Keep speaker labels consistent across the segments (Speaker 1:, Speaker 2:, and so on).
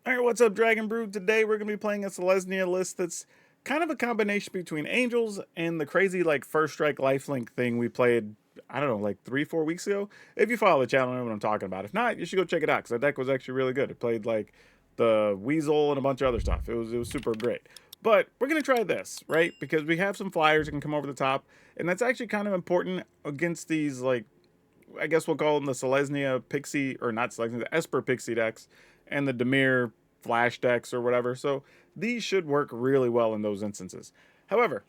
Speaker 1: Alright, what's up, Dragon Brood? Today we're going to be playing a Selesnya list that's kind of a combination between Angels and the crazy, like, first strike lifelink thing we played, I don't know, like 3-4 weeks ago. If you follow the channel, you know what I'm talking about. If not, you should go check it out, because that deck was actually really good. It played, like, the Weasel and a bunch of other stuff. It was super great. But we're going to try this, right? Because we have some flyers that can come over the top, and that's actually kind of important against these, like, I guess we'll call them the Selesnya Pixie, or not Selesnya, the Esper Pixie decks, and the Dimir Flash decks or whatever. So these should work really well in those instances. However,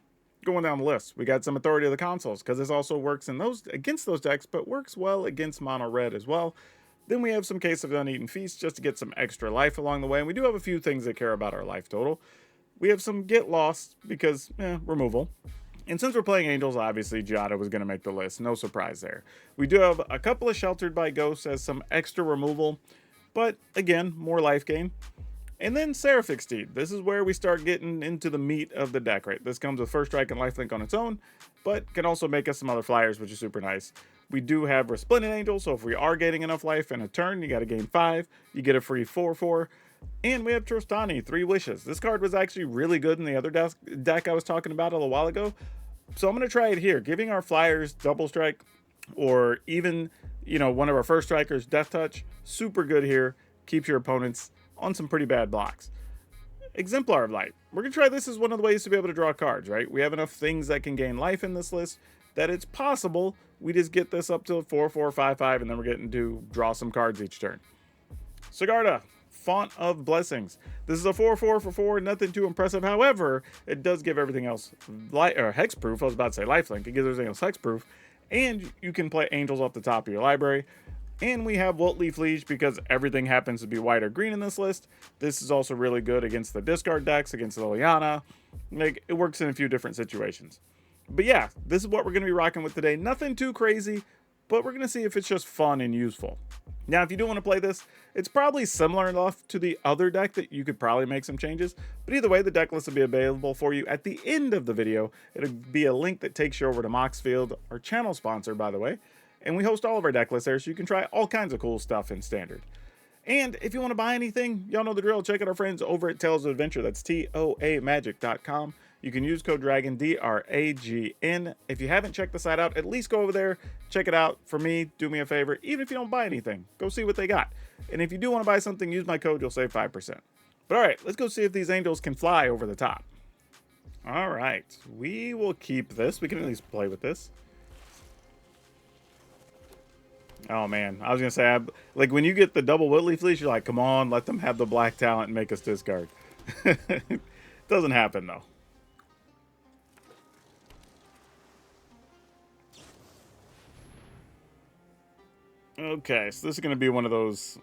Speaker 1: going down the list, we got some Authority of the Consuls, because this also works in those against those decks, but works well against mono red as well. Then we have some Case of Uneaten Feast just to get some extra life along the way, and we do have a few things that care about our life total. We have some Get Lost because removal. And since we're playing Angels, obviously Giada was going to make the list. No surprise there. We do have a couple of Sheltered by Ghosts as some extra removal, but again, more life gain. And then Seraphic Steed. This is where we start getting into the meat of the deck, right? This comes with First Strike and Lifelink on its own, but can also make us some other flyers, which is super nice. We do have Resplendent Angel, so if we are getting enough life in a turn, you got to gain 5. You get a free 4/4. And we have Trostani, 3 Wishes. This card was actually really good in the other deck I was talking about a little while ago. So I'm going to try it here, giving our flyers double strike, or even, one of our first strikers, Death Touch. Super good here. Keeps your opponents on some pretty bad blocks. Exemplar of Light. We're going to try this as one of the ways to be able to draw cards, right? We have enough things that can gain life in this list that it's possible we just get this up to 4/4, 5/5, and then we're getting to draw some cards each turn. Sigarda, Font of Blessings. This is a 4/4 for 4, nothing too impressive. However, it does give everything else hexproof. I was about to say lifelink. It gives everything else hexproof. And you can play Angels off the top of your library. And we have wilt-leaf Liege because everything happens to be white or green in this list. This is also really good against the discard decks, against Liliana. Like, it works in a few different situations. But yeah, this is what we're going to be rocking with today. Nothing too crazy, but we're going to see if it's just fun and useful. Now, if you do want to play this, it's probably similar enough to the other deck that you could probably make some changes. But either way, the deck list will be available for you at the end of the video. It'll be a link that takes you over to Moxfield, our channel sponsor, by the way. And we host all of our deck lists there, so you can try all kinds of cool stuff in Standard. And if you want to buy anything, y'all know the drill. Check out our friends over at Tales of Adventure. That's TOAMagic.com. You can use code DRAGN, DRAGN. If you haven't checked the site out, at least go over there, check it out. For me, do me a favor. Even if you don't buy anything, go see what they got. And if you do want to buy something, use my code. You'll save 5%. But all right, let's go see if these Angels can fly over the top. All right, we will keep this. We can at least play with this. Oh, man. I was going to say, like, when you get the double wilt-leaf Liege, you're like, come on, let them have the black talent and make us discard. Doesn't happen, though. Okay, so this is going to be one of those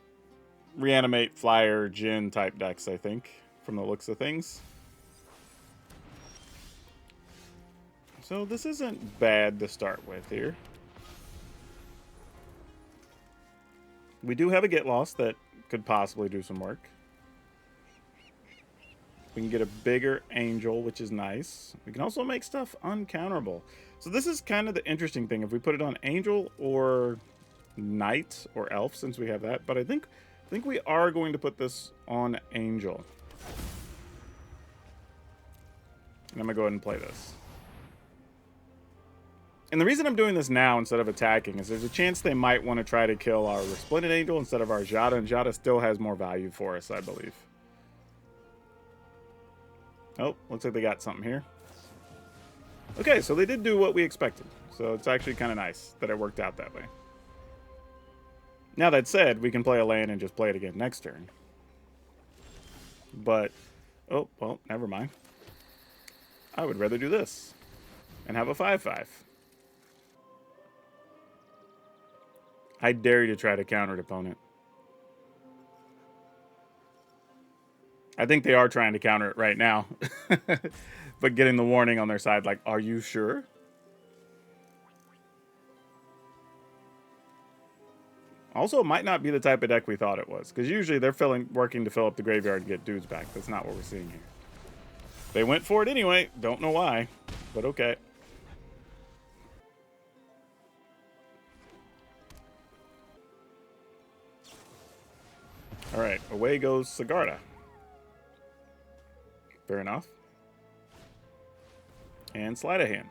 Speaker 1: Reanimate, Flyer, Djinn type decks, I think, from the looks of things. So this isn't bad to start with here. We do have a Get Lost that could possibly do some work. We can get a bigger Angel, which is nice. We can also make stuff uncounterable. So this is kind of the interesting thing. If we put it on Angel or Knight or Elf, since we have that. But I think we are going to put this on Angel. And I'm going to go ahead and play this. And the reason I'm doing this now instead of attacking is there's a chance they might want to try to kill our Resplendent Angel instead of our Giada, and Giada still has more value for us, I believe. Oh, looks like they got something here. Okay, so they did do what we expected. So it's actually kind of nice that it worked out that way. Now that said, we can play a land and just play it again next turn. But, oh, well, never mind. I would rather do this and have a 5/5. I dare you to try to counter it, opponent. I think they are trying to counter it right now. But getting the warning on their side, like, are you sure? Also, it might not be the type of deck we thought it was. Because usually they're working to fill up the graveyard and get dudes back. That's not what we're seeing here. They went for it anyway. Don't know why. But okay. All right. away goes Sigarda. Fair enough. And sleight of hand.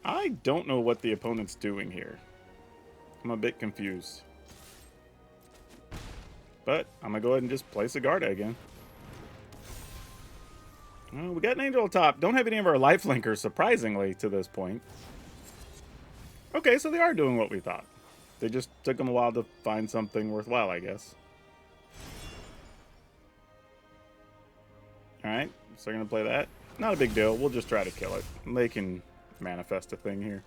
Speaker 1: I don't know what the opponent's doing here. I'm a bit confused. But I'm going to go ahead and just play Sigarda again. Well, we got an Angel on top. Don't have any of our lifelinkers, surprisingly, to this point. Okay, so they are doing what we thought. They just took them a while to find something worthwhile, I guess. Alright, so they're going to play that. Not a big deal. We'll just try to kill it. They can manifest a thing here.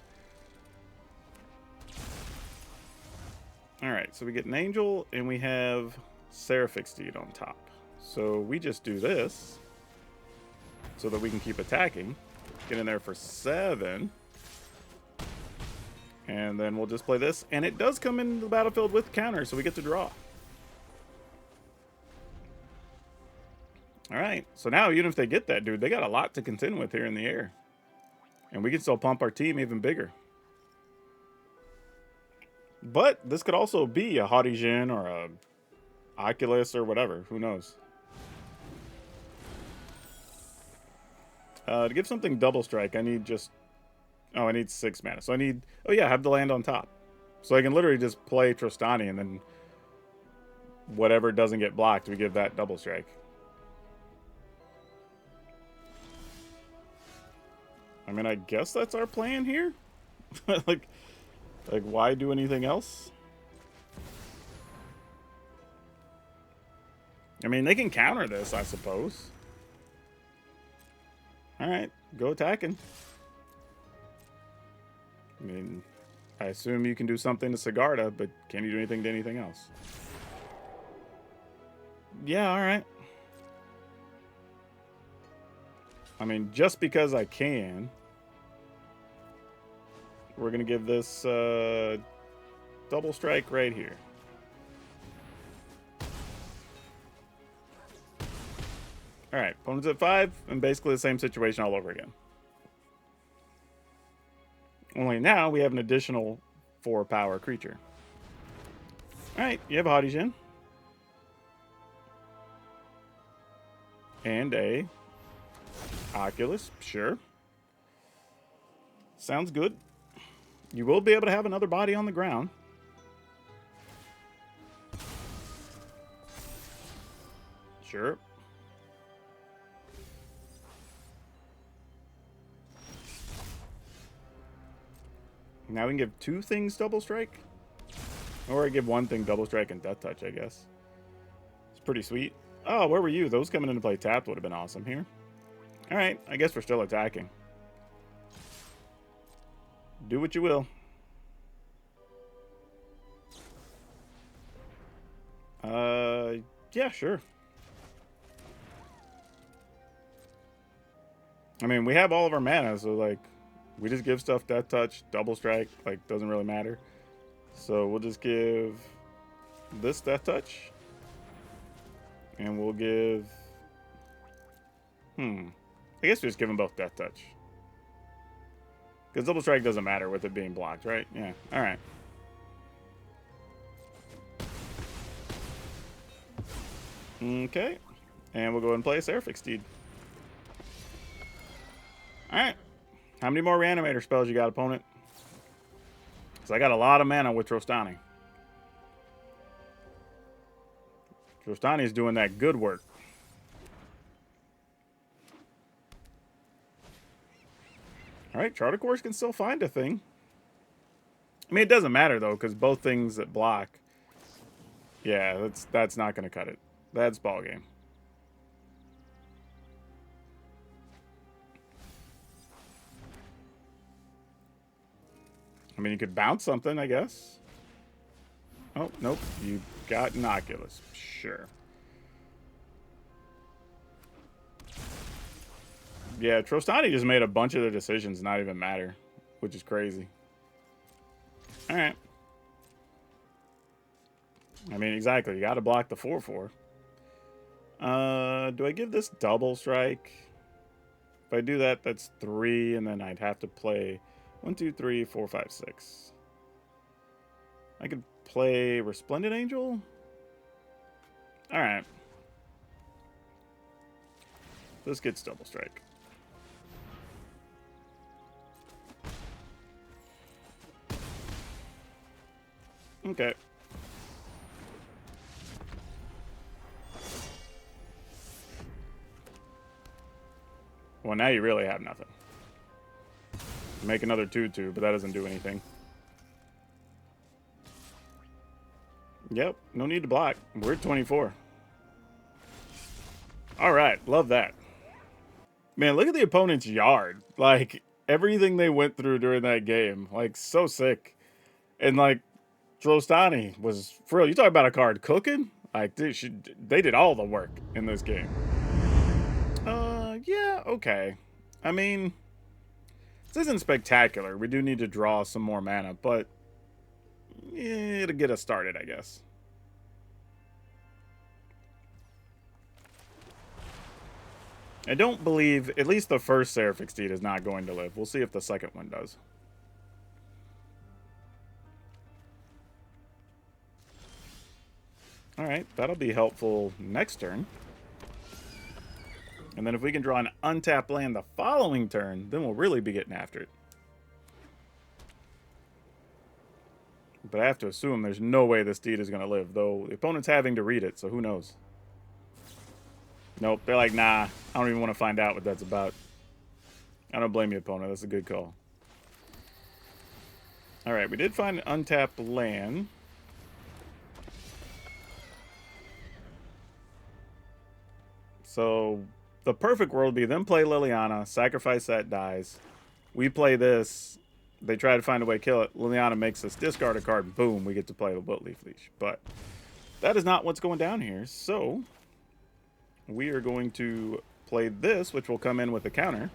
Speaker 1: Alright, so we get an Angel, and we have Seraphic Steed on top. So we just do this, so that we can keep attacking. Get in there for 7. And then we'll just play this. And it does come into the battlefield with counter, so we get to draw. Alright, so now even if they get that dude, they got a lot to contend with here in the air. And we can still pump our team even bigger. But this could also be a Haughty Djinn or a Oculus or whatever. Who knows? To give something double strike, I need just... Oh, I need 6 mana. So I need... Oh yeah, have the land on top. So I can literally just play Trostani and then whatever doesn't get blocked, we give that double strike. I mean, I guess that's our plan here. like, why do anything else? I mean, they can counter this, I suppose. Alright, go attacking. I mean, I assume you can do something to Sigarda, but can you do anything to anything else? Yeah, alright. I mean, just because I can, we're going to give this double strike right here. Alright, opponent's at 5, and basically the same situation all over again. Only now we have an additional 4-power creature. Alright, you have a Haughty Djinn. And a Oculus, sure. Sounds good. You will be able to have another body on the ground. Sure. Now we can give 2 things double strike. Or I give 1 thing double strike and death touch, I guess. It's pretty sweet. Oh, where were you? Those coming into play tapped would have been awesome here. Alright, I guess we're still attacking. Do what you will. Yeah, sure. I mean, we have all of our mana, so, like, we just give stuff death touch, double strike, like, doesn't really matter. So we'll just give this death touch. And we'll give... I guess we just give them both death touch. Because double strike doesn't matter with it being blocked, right? Yeah, alright. Okay. And we'll go ahead and play a Seraphic Steed. Alright. How many more Reanimator spells you got, opponent? Because I got a lot of mana with Trostani. Trostani's doing that good work. Alright, Charter Course can still find a thing. I mean, it doesn't matter, though, because both things that block... Yeah, that's not going to cut it. That's ball game. I mean, you could bounce something, I guess. Oh, nope. You got an Oculus. Sure. Yeah, Trostani just made a bunch of the decisions not even matter, which is crazy. Alright. I mean, exactly. You got to block the 4/4. Do I give this double strike? If I do that, that's 3, and then I'd have to play 1, 2, 3, 4, 5, 6. I could play Resplendent Angel. All right. This gets double strike. Okay. Well, now you really have nothing. Make another 2/2, but that doesn't do anything. Yep, no need to block. We're at 24. All right, love that. Man, look at the opponent's yard. Like, everything they went through during that game. Like, so sick. And, like, Drostani was, for real, you talk about a card cooking? Like, they did all the work in this game. Yeah, okay. I mean, this isn't spectacular. We do need to draw some more mana, but yeah, it'll get us started, I guess. I don't believe, at least the first Seraphic Steed is not going to live. We'll see if the second one does. Alright, that'll be helpful next turn. And then if we can draw an untapped land the following turn, then we'll really be getting after it. But I have to assume there's no way this Steed is going to live, though the opponent's having to read it, so who knows? Nope, they're like, nah, I don't even want to find out what that's about. I don't blame you, opponent. That's a good call. Alright, we did find an untapped land. So, the perfect world would be them play Liliana, sacrifice that dies. We play this, they try to find a way to kill it. Liliana makes us discard a card, boom, we get to play the wilt-leaf leash. But that is not what's going down here, so we are going to play this, which will come in with a counter,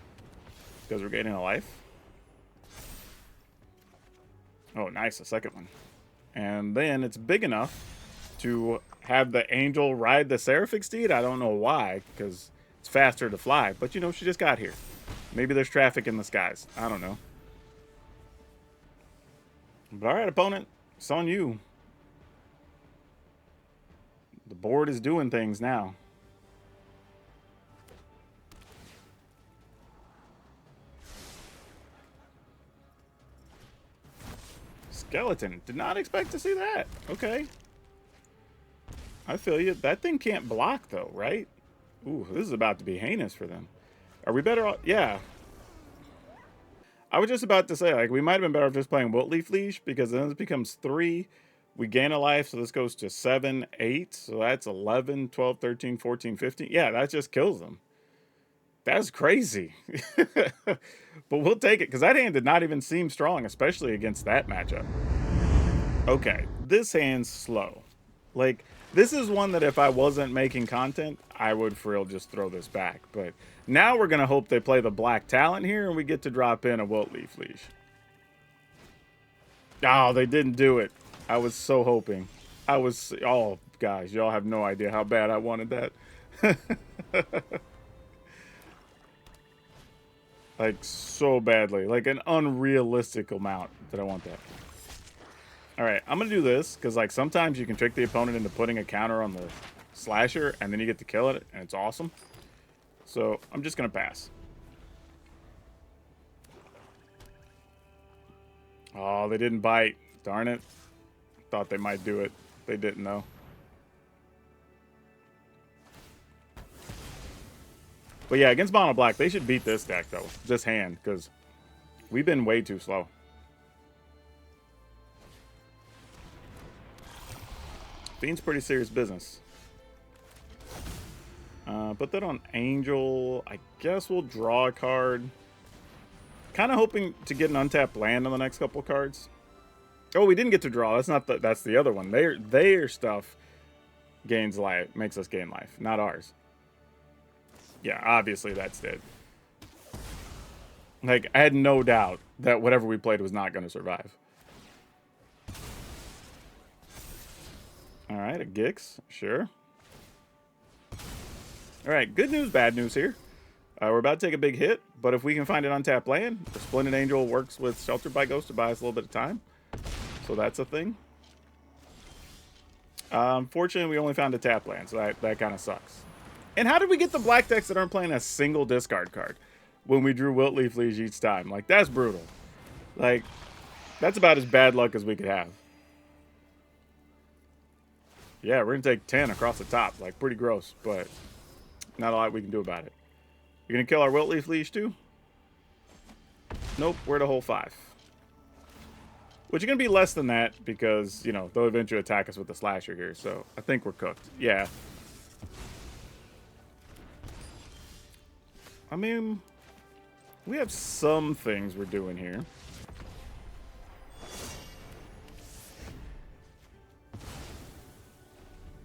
Speaker 1: because we're gaining a life. Oh, nice, a second one. And then it's big enough to have the angel ride the Seraphic Steed. I don't know why, because it's faster to fly. But, you know, she just got here. Maybe there's traffic in the skies. I don't know. But, all right, opponent, it's on you. The board is doing things now. Skeleton. Did not expect to see that. Okay. I feel you. That thing can't block, though, right? Ooh, this is about to be heinous for them. Are we better off? Yeah. I was just about to say, like, we might have been better off just playing wilt-leaf leash, because then it becomes 3. We gain a life, so this goes to 7, 8. So that's 11, 12, 13, 14, 15. Yeah, that just kills them. That's crazy. But we'll take it, because that hand did not even seem strong, especially against that matchup. Okay, this hand's slow. Like, this is one that if I wasn't making content, I would for real just throw this back. But now we're going to hope they play the Black Talent here, and we get to drop in a wilt-leaf leash. Oh, they didn't do it. I was so hoping. Oh, guys, y'all have no idea how bad I wanted that. Like, so badly. Like, an unrealistic amount that I want that. Alright, I'm going to do this, because, like, sometimes you can trick the opponent into putting a counter on the slasher, and then you get to kill it, and it's awesome. So, I'm just going to pass. Oh, they didn't bite. Darn it. Thought they might do it. They didn't, though. But yeah, against mono black, they should beat this deck, though. This hand, because we've been way too slow. Fiend's pretty serious business. Put that on Angel. I guess we'll draw a card. Kind of hoping to get an untapped land on the next couple of cards. Oh, we didn't get to draw. That's the other one. Their stuff gains life, makes us gain life, not ours. Yeah, obviously that's dead. Like, I had no doubt that whatever we played was not going to survive. Alright, a Gix. Sure. Alright, good news, bad news here. We're about to take a big hit, but if we can find an untapped land, the Splendid Angel works with Sheltered by Ghost to buy us a little bit of time. So that's a thing. Unfortunately, we only found a tap land, so that kind of sucks. And how did we get the black decks that aren't playing a single discard card when we drew wilt-leaf Liege each time? Like, that's brutal. Like, that's about as bad luck as we could have. Yeah, we're going to take 10 across the top. Like, pretty gross, but not a lot we can do about it. You're going to kill our wilt-leaf Liege too? Nope, we're at a whole 5. Which is going to be less than that because, you know, they'll eventually attack us with the slasher here. So I think we're cooked. Yeah. I mean, we have some things we're doing here.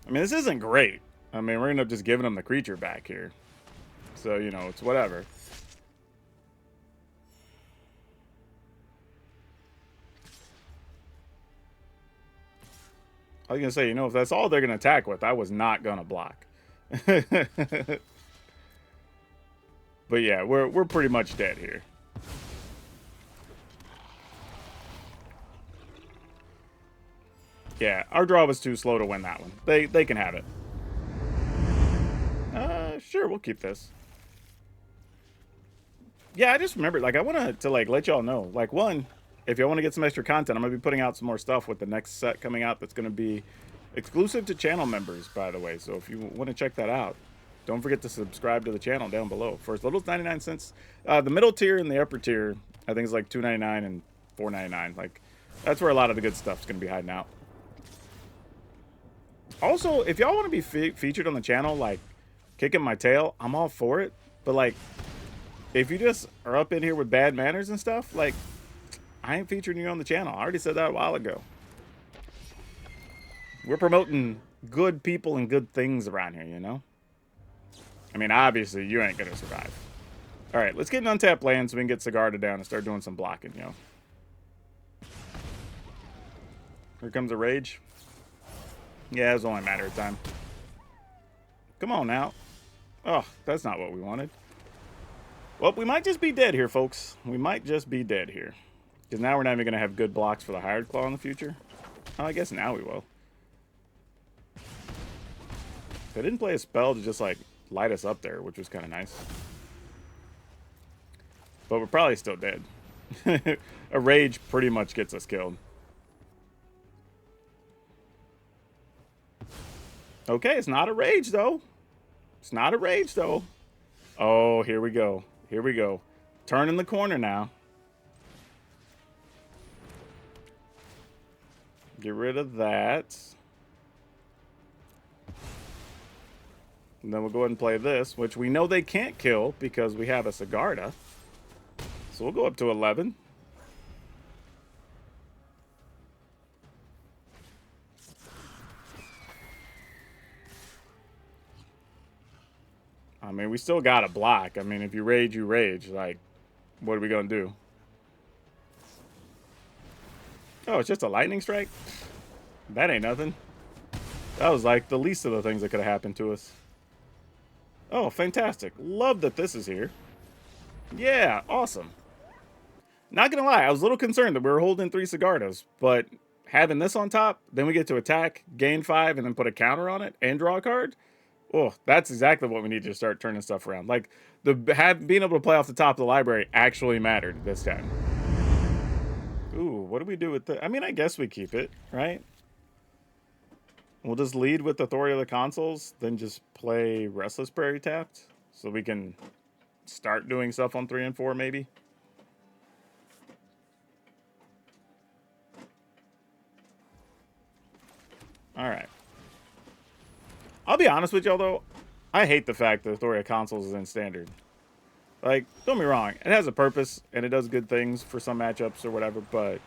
Speaker 1: I mean, this isn't great. I mean, we're going to end up just giving them the creature back here. So, you know, it's whatever. I was going to say, you know, if that's all they're going to attack with, I was not going to block. But yeah, we're pretty much dead here. Yeah, our draw was too slow to win that one. They can have it. Sure, we'll keep this. Yeah, I just remembered, like, I wanted to, like, let y'all know. Like, one, if y'all want to get some extra content, I'm going to be putting out some more stuff with the next set coming out that's going to be exclusive to channel members, by the way. So if you want to check that out, don't forget to subscribe to the channel down below. For as little as 99 cents. The middle tier and the upper tier, I think, is like $2.99 and $4.99. Like, that's where a lot of the good stuff's going to be hiding out. Also, if y'all want to be featured on the channel, like, kicking my tail, I'm all for it. But, like, if you just are up in here with bad manners and stuff, like, I ain't featuring you on the channel. I already said that a while ago. We're promoting good people and good things around here, you know? I mean, obviously, you ain't gonna survive. Alright, let's get an untapped land so we can get Sigarda down and start doing some blocking, you know? Here comes a rage. Yeah, it's only a matter of time. Come on now. Oh, that's not what we wanted. Well, we might just be dead here, folks. We might just be dead here. Because now we're not even going to have good blocks for the Hired Claw in the future. Oh, I guess now we will. They didn't play a spell to just, like, light us up there, which was kind of nice. But we're probably still dead. A rage pretty much gets us killed. Okay, it's not a rage, though. It's not a rage, though. Oh, here we go. Here we go. Turning the corner now. Get rid of that. And then we'll go ahead and play this, which we know they can't kill because we have a Sigarda. So we'll go up to 11. I mean, we still got a block. I mean, if you rage, you rage. Like, what are we going to do? Oh, it's just a lightning strike? That ain't nothing. That was like the least of the things that could have happened to us. Oh, fantastic. Love that this is here. Yeah, awesome. Not gonna lie, I was a little concerned that we were holding 3 Sigardas, but having this on top, then we get to attack, gain 5, and then put a counter on it, and draw a card. Oh, that's exactly what we need to start turning stuff around. Like, being able to play off the top of the library actually mattered this time. Ooh, what do we do with the... I mean, I guess we keep it, right? We'll just lead with Authority of the Consuls, then just play Restless Prairie tapped, so we can start doing stuff on 3 and 4, maybe. Alright. I'll be honest with y'all, though. I hate the fact that Authority of Consuls is in Standard. Like, don't be wrong. It has a purpose, and it does good things for some matchups or whatever, but...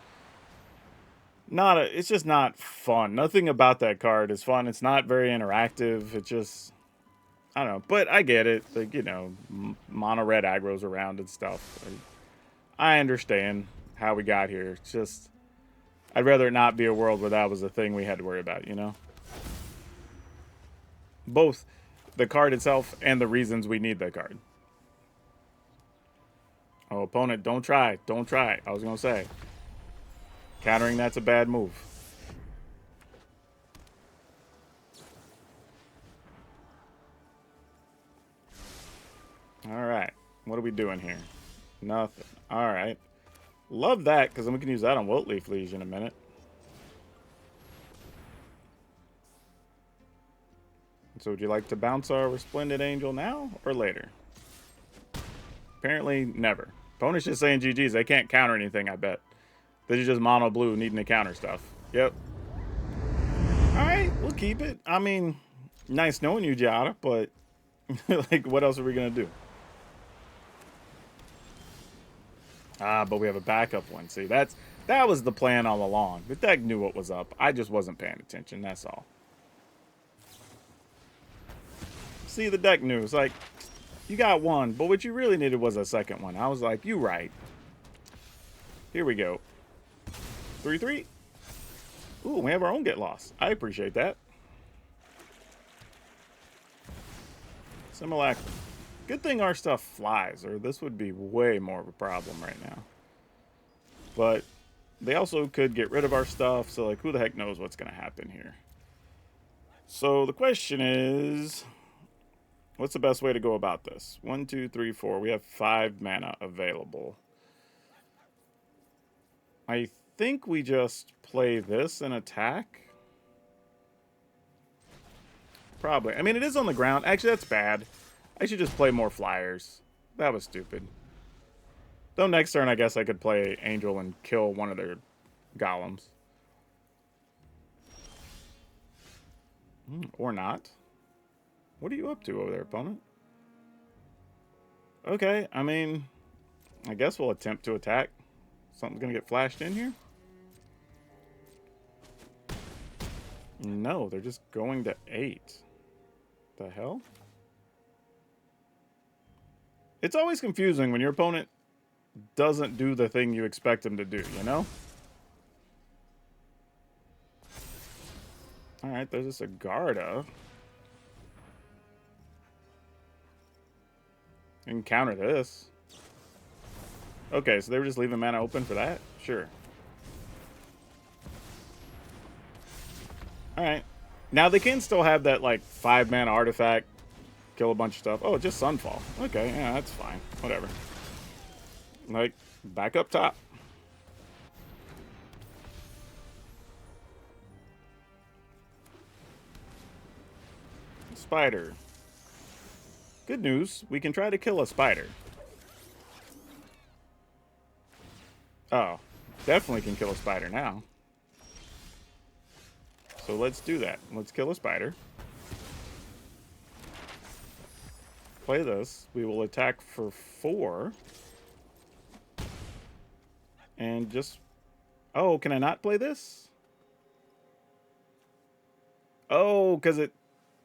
Speaker 1: it's just not fun. Nothing about that card is fun. It's not very interactive. It just... I don't know. But I get it. Like, you know, mono red aggro's around and stuff. I understand how we got here. It's just... I'd rather it not be a world where that was a thing we had to worry about, you know? Both the card itself and the reasons we need that card. Oh, opponent, don't try. Don't try. I was going to say. Countering that's a bad move. What are we doing here? Nothing. All right. Love that, because then we can use that on wilt-leaf liege in a minute. So would you like to bounce our Resplendent Angel now or later? Apparently, never. Opponent's just saying GG's. They can't counter anything, I bet. This is just mono blue needing to counter stuff. Yep. Alright, we'll keep it. I mean, nice knowing you, Giada, but like, what else are we going to do? Ah, but we have a backup one. See, that was the plan all along. The deck knew what was up. I just wasn't paying attention, that's all. See, the deck knew. It's like, you got one, but what you really needed was a second one. I was like, you right. Here we go. 3-3. Ooh, we have our own get lost. I appreciate that. Simulacrum. Good thing our stuff flies, or this would be way more of a problem right now. But they also could get rid of our stuff, so like, who the heck knows what's going to happen here. So the question is, what's the best way to go about this? 1, 2, 3, 4. We have 5 mana available. I think we just play this and attack. Probably. I mean, it is on the ground. Actually, that's bad. I should just play more flyers. That was stupid. Though next turn, I guess I could play Angel and kill one of their golems. Or not. What are you up to over there, opponent? Okay, I mean, I guess we'll attempt to attack. Something's gonna get flashed in here? No, they're just going to 8. The hell? It's always confusing when your opponent doesn't do the thing you expect him to do, you know? Alright, there's a Sigarda. You can counter this. Okay, so they were just leaving mana open for that? Sure. Alright. Now they can still have that, like, 5 mana artifact, kill a bunch of stuff. Oh, just Sunfall. Okay, yeah, that's fine. Whatever. Like, back up top. Spider. Good news, we can try to kill a spider. Oh, definitely can kill a spider now. So let's do that. Let's kill a spider. Play this. We will attack for 4. And just... Oh, can I not play this? Oh, because it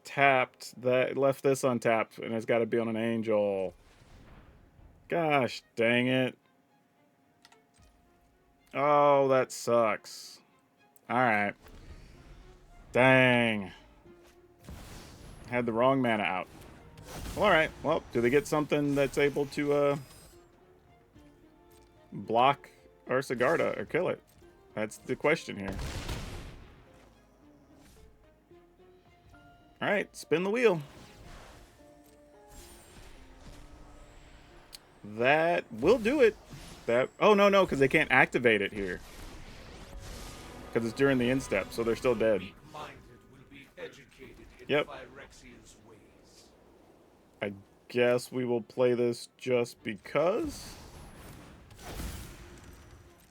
Speaker 1: tapped. That left this untapped, and it's got to be on an angel. Gosh, dang it. Oh, that sucks. Alright. Dang. Had the wrong mana out. Well, alright. Well, do they get something that's able to block our Sigarda or kill it? That's the question here. Alright, spin the wheel. That will do it. That, oh, no, because they can't activate it here. Because it's during the end step, so they're still dead. Yep. I guess we will play this just because.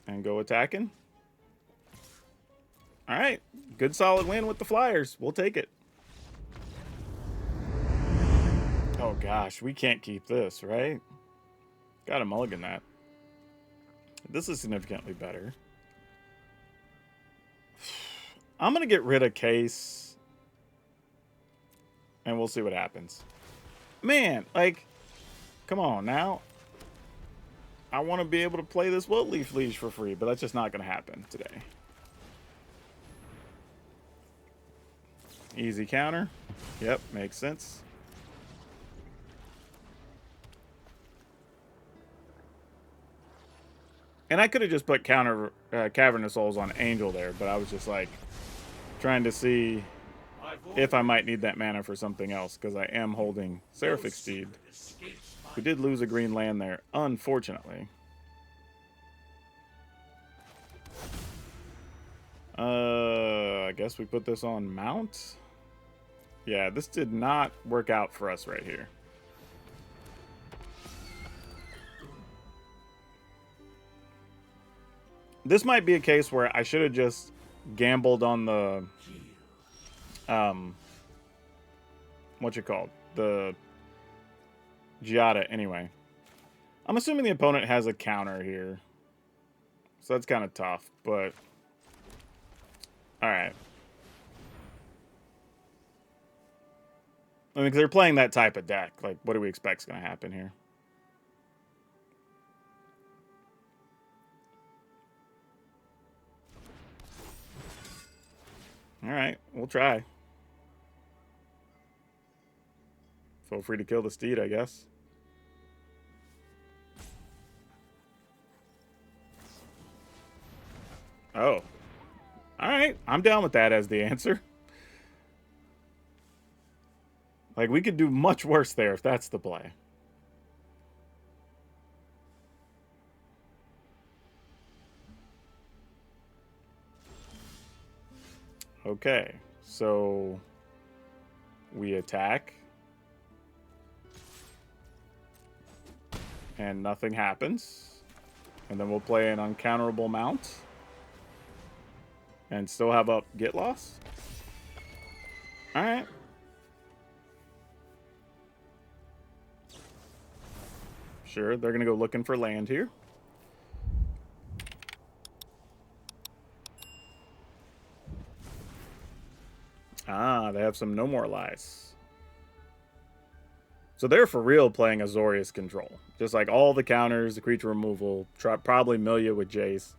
Speaker 1: And go attacking. Alright. Good solid win with the Flyers. We'll take it. Oh gosh, we can't keep this, right? Gotta mulligan that. This is significantly better. I'm gonna get rid of Case. And we'll see what happens. Man, like, come on now. I want to be able to play this wilt-leaf liege for free, but that's just not going to happen today. Easy counter. Yep, makes sense. And I could have just put counter Cavernous Souls on Angel there, but I was just like trying to see if I might need that mana for something else, because I am holding Seraphic Steed. We did lose a green land there, unfortunately. I guess we put this on mount. Yeah, this did not work out for us right here. This might be a case where I should have just gambled on the what you call the Giada anyway. I'm assuming the opponent has a counter here, so that's kind of tough, but all right. I mean, because they're playing that type of deck. Like, what do we expect is going to happen here? All right, we'll try. Feel free to kill the steed, I guess. Oh. All right, I'm down with that as the answer. Like, we could do much worse there if that's the play. Okay, so we attack. And nothing happens. And then we'll play an uncounterable mount. And still have up get loss. Alright. Sure, they're going to go looking for land here. Ah, they have some No More Lies. So they're for real playing Azorius Control. Just like all the counters, the creature removal, probably Milia with Jace.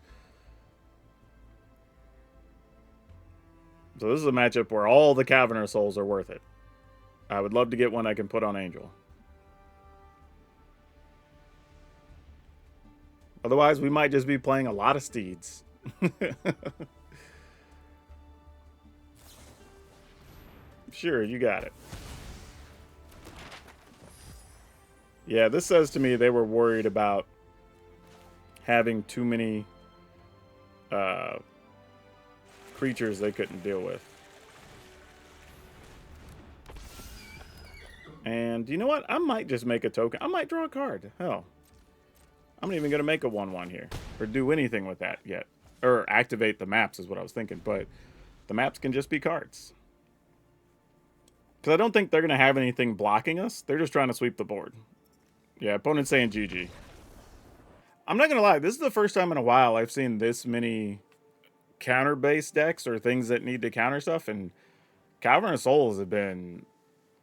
Speaker 1: So this is a matchup where all the Caverner Souls are worth it. I would love to get one I can put on Angel. Otherwise, we might just be playing a lot of steeds. Sure, you got it. Yeah, this says to me they were worried about having too many creatures they couldn't deal with. And you know what? I might just make a token. I might draw a card. Hell. I'm not even going to make a 1/1 here. Or do anything with that yet. Or activate the maps is what I was thinking. But the maps can just be cards. Because I don't think they're going to have anything blocking us. They're just trying to sweep the board. Yeah, opponent's saying GG. I'm not going to lie. This is the first time in a while I've seen this many counter-based decks or things that need to counter stuff. And Caverna Souls have been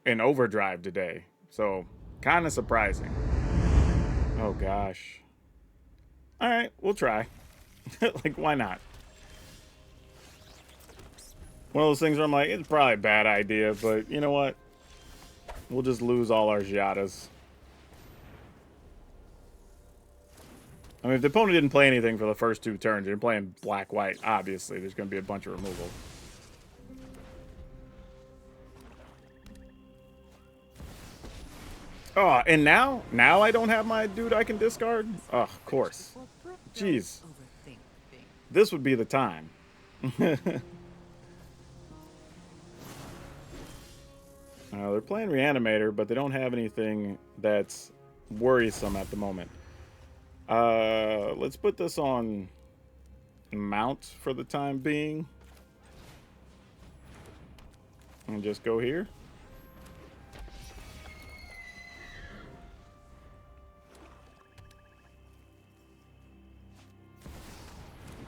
Speaker 1: in overdrive today. So, kind of surprising. Oh, gosh. All right, we'll try. Like, why not? One of those things where I'm like, it's probably a bad idea, but you know what? We'll just lose all our Giadas. I mean, if the opponent didn't play anything for the first 2 turns, they're playing black-white, obviously, there's going to be a bunch of removal. Oh, and now I don't have my dude I can discard? Oh, of course. Jeez. This would be the time. They're playing Reanimator, but they don't have anything that's worrisome at the moment. Let's put this on mount for the time being. And just go here.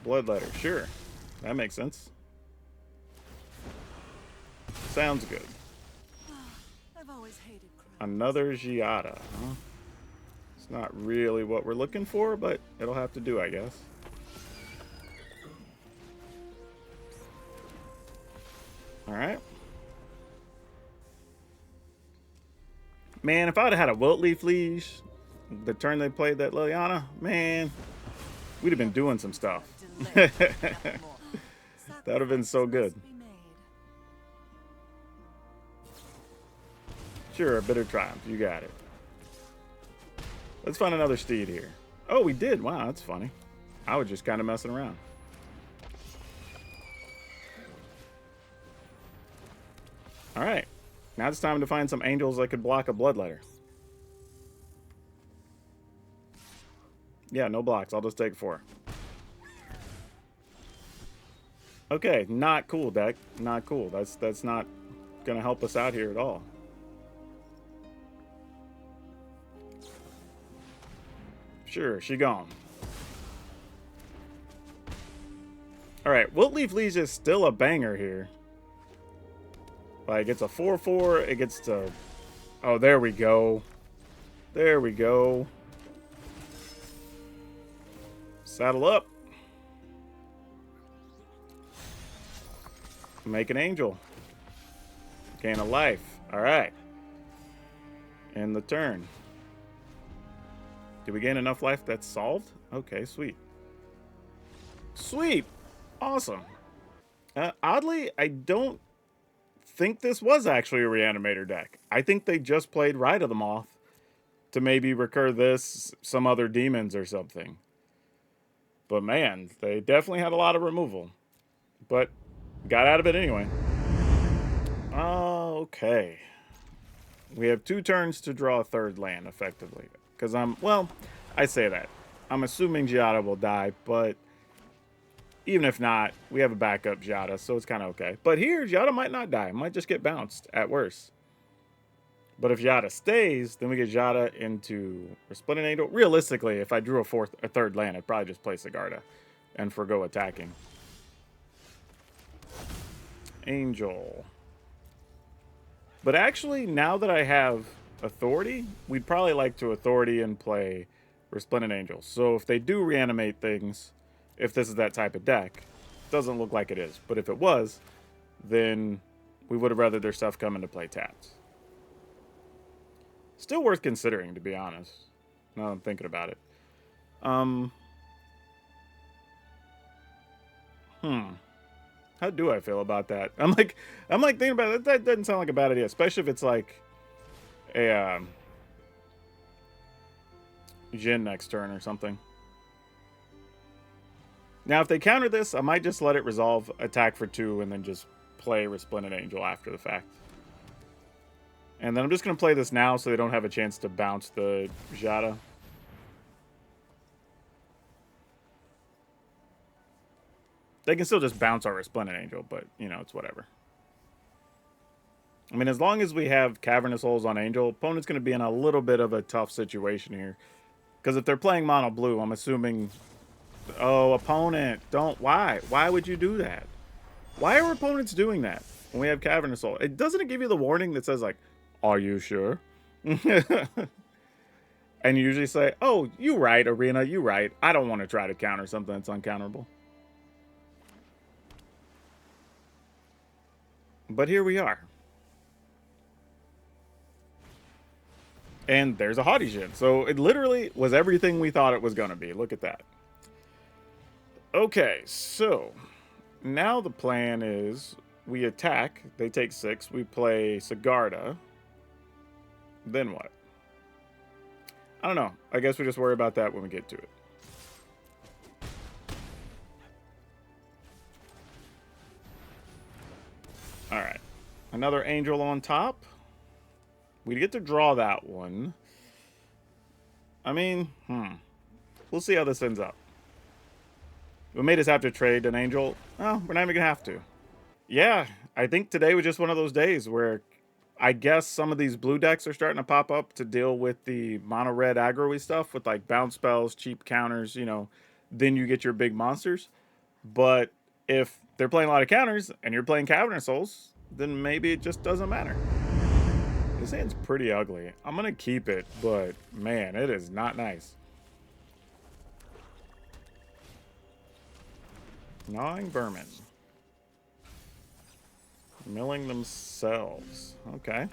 Speaker 1: Bloodletter, sure. That makes sense. Sounds good.
Speaker 2: I've always hated crime.
Speaker 1: Another Giada, huh? It's not really what we're looking for, but it'll have to do, I guess. Alright. Man, if I'd have had a wilt-leaf leash the turn they played that Liliana, man, we'd have been doing some stuff. That would have been so good. Sure, a bitter triumph. You got it. Let's find another steed here. Oh, we did. Wow, that's funny. I was just kind of messing around. All right. Now it's time to find some angels that could block a bloodletter. Yeah, no blocks. I'll just take 4. Okay, not cool, deck. Not cool. That's not going to help us out here at all. Sure, she gone. All right, wilt-leaf Liege is still a banger here. Like, it's a 4/4. It gets to... Oh, there we go. There we go. Saddle up. Make an angel. Gain a life. All right. End the turn. Did we gain enough life that's solved? Okay, sweet. Sweet. Awesome. Oddly, I don't think this was actually a Reanimator deck. I think they just played Ride of the Moth to maybe recur this, some other demons or something. But man, they definitely had a lot of removal. But got out of it anyway. Okay. We have 2 turns to draw a 3rd land, effectively. Because well, I say that. I'm assuming Giada will die, but even if not, we have a backup Giada, so it's kind of okay. But here, Giada might not die. Might just get bounced, at worst. But if Giada stays, then we get Giada into Resplendent Angel. Realistically, if I drew a 3rd land, I'd probably just play Sigarda and forgo attacking. Angel. But actually, now that I have Authority, we'd probably like to Authority and play Resplendent Angel. So if they do reanimate things, if this is that type of deck, doesn't look like it is. But if it was, then we would have rather their stuff come into play tapped. Still worth considering, to be honest. Now that I'm thinking about it. How do I feel about that? I'm like thinking about it. That doesn't sound like a bad idea, especially if it's like a Djinn next turn or something. Now, if they counter this, I might just let it resolve, attack for 2, and then just play Resplendent Angel after the fact. And then I'm just going to play this now so they don't have a chance to bounce the Giada. They can still just bounce our Resplendent Angel, but, you know, it's whatever. I mean, as long as we have Cavernous Holes on Angel, opponent's going to be in a little bit of a tough situation here. Because if they're playing mono blue, I'm assuming... Oh, opponent, don't... Why? Why would you do that? Why are opponents doing that when we have Cavernous Hole? It doesn't give you the warning that says, like, are you sure? And you usually say, oh, you right, Arena, you right. I don't want to try to counter something that's uncounterable. But here we are. And there's a Haughty Djinn. So it literally was everything we thought it was going to be. Look at that. Okay, so now the plan is we attack. They take 6. We play Sigarda. Then what? I don't know. I guess we just worry about that when we get to it. Alright. Another Angel on top. We get to draw that one. I mean, we'll see how this ends up. We made us have to trade an Angel. Oh, we're not even going to have to. Yeah, I think today was just one of those days where I guess some of these blue decks are starting to pop up to deal with the mono red aggro-y stuff with like bounce spells, cheap counters, you know, then you get your big monsters. But if they're playing a lot of counters and you're playing Cavernous Souls, then maybe it just doesn't matter. This hand's pretty ugly. I'm going to keep it, but man, it is not nice. Gnawing Vermin. Milling themselves. Okay.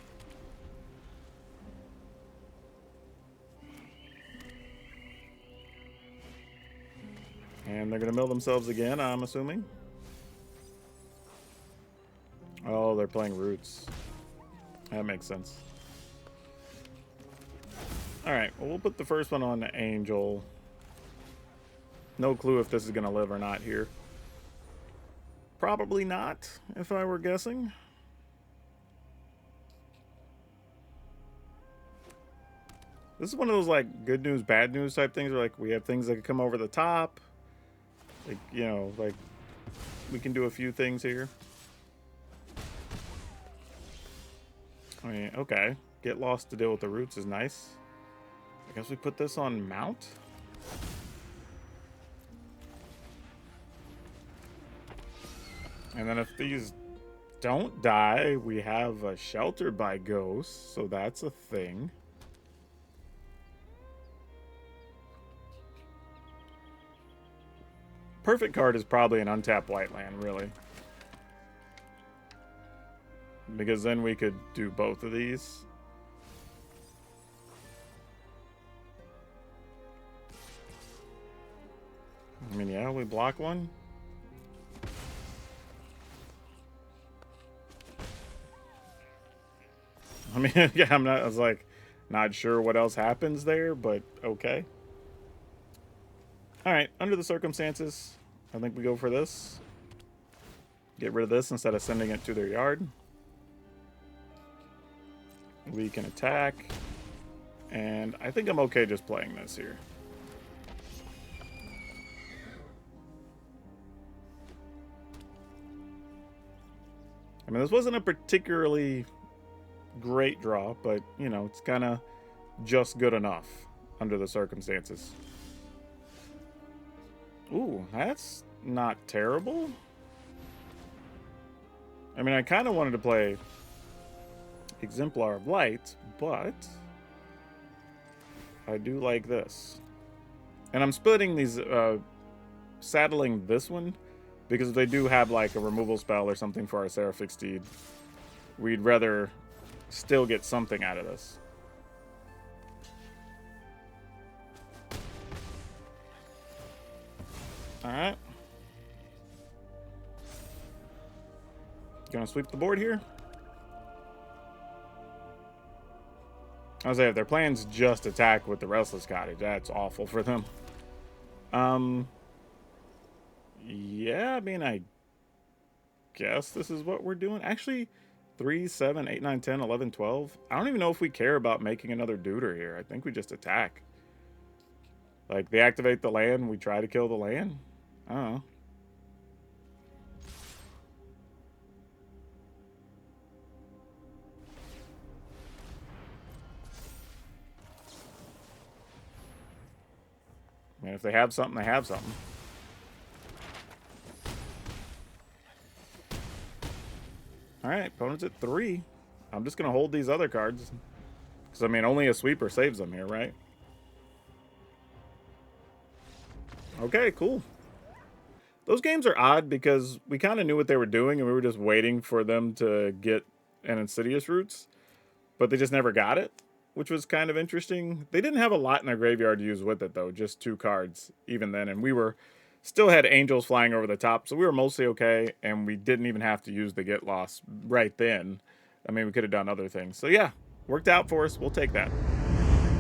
Speaker 1: And they're going to mill themselves again, I'm assuming. Oh, they're playing Roots. That makes sense. All right, well, we'll put the first one on the Angel. No clue if this is going to live or not here. Probably not, if I were guessing. This is one of those, like, good news, bad news type things where, like, we have things that can come over the top. Like, you know, like, we can do a few things here. I mean, okay. Get lost to deal with the roots is nice. I guess we put this on Mount. And then if these don't die, we have a Shelter by Ghosts, so that's a thing. Perfect card is probably an untapped white land, really. Because then we could do both of these. I mean, yeah, we block one. I mean, yeah, I was like, not sure what else happens there, but okay. All right, under the circumstances, I think we go for this. Get rid of this instead of sending it to their yard. We can attack. And I think I'm okay just playing this here. I mean, this wasn't a particularly great draw, but, you know, it's kind of just good enough under the circumstances. Ooh, that's not terrible. I mean, I kind of wanted to play Exemplar of Light, but I do like this. And I'm splitting these, saddling this one, because if they do have like a removal spell or something for our Seraphic Steed, we'd rather still get something out of this. Alright. Gonna sweep the board here. I was like, if their plan's just attack with the Restless Cottage, that's awful for them. Yeah, I mean, I guess this is what we're doing. Actually, 3, 7, 8, 9, 10, 11, 12. I don't even know if we care about making another Deuter here. I think we just attack. Like, they activate the land, we try to kill the land. I don't know. I mean, if they have something, they have something. Alright, opponent's at 3. I'm just going to hold these other cards. Because, I mean, only a sweeper saves them here, right? Okay, cool. Those games are odd because we kind of knew what they were doing and we were just waiting for them to get an Insidious Roots. But they just never got it, which was kind of interesting. They didn't have a lot in their graveyard to use with it, though. Just 2 cards, even then. And we were still had Angels flying over the top, so we were mostly okay. And we didn't even have to use the Get Lost right then. I mean, we could have done other things. So, yeah, worked out for us. We'll take that.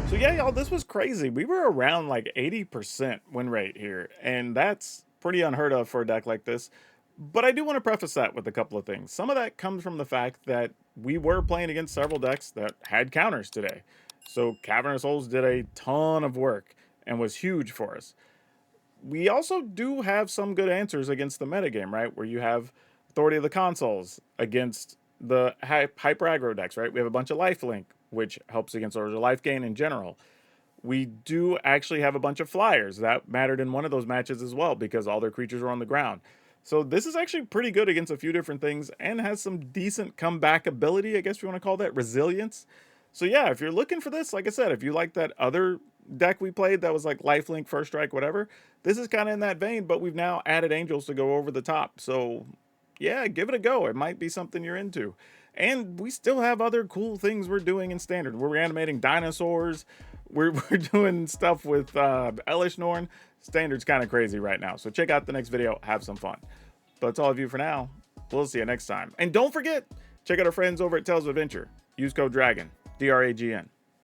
Speaker 1: So, yeah, y'all, this was crazy. We were around, like, 80% win rate here. And that's pretty unheard of for a deck like this. But I do want to preface that with a couple of things. Some of that comes from the fact that we were playing against several decks that had counters today. So Cavernous Souls did a ton of work and was huge for us. We also do have some good answers against the metagame, right? Where you have Authority of the Consoles against the Hyper Aggro decks, right? We have a bunch of Lifelink, which helps against orders of life gain in general. We do actually have a bunch of Flyers. That mattered in one of those matches as well because all their creatures were on the ground. So this is actually pretty good against a few different things and has some decent comeback ability, I guess you want to call that, resilience. So yeah, if you're looking for this, like I said, if you like that other deck we played that was like Lifelink, First Strike, whatever, this is kind of in that vein, but we've now added Angels to go over the top. So yeah, give it a go. It might be something you're into. And we still have other cool things we're doing in Standard. We're reanimating dinosaurs. We're doing stuff with Elish Norn. Standard's kind of crazy right now. So check out the next video. Have some fun. But that's all of you for now. We'll see you next time. And don't forget, check out our friends over at Tales of Adventure. Use code DRAGON, DRAGN.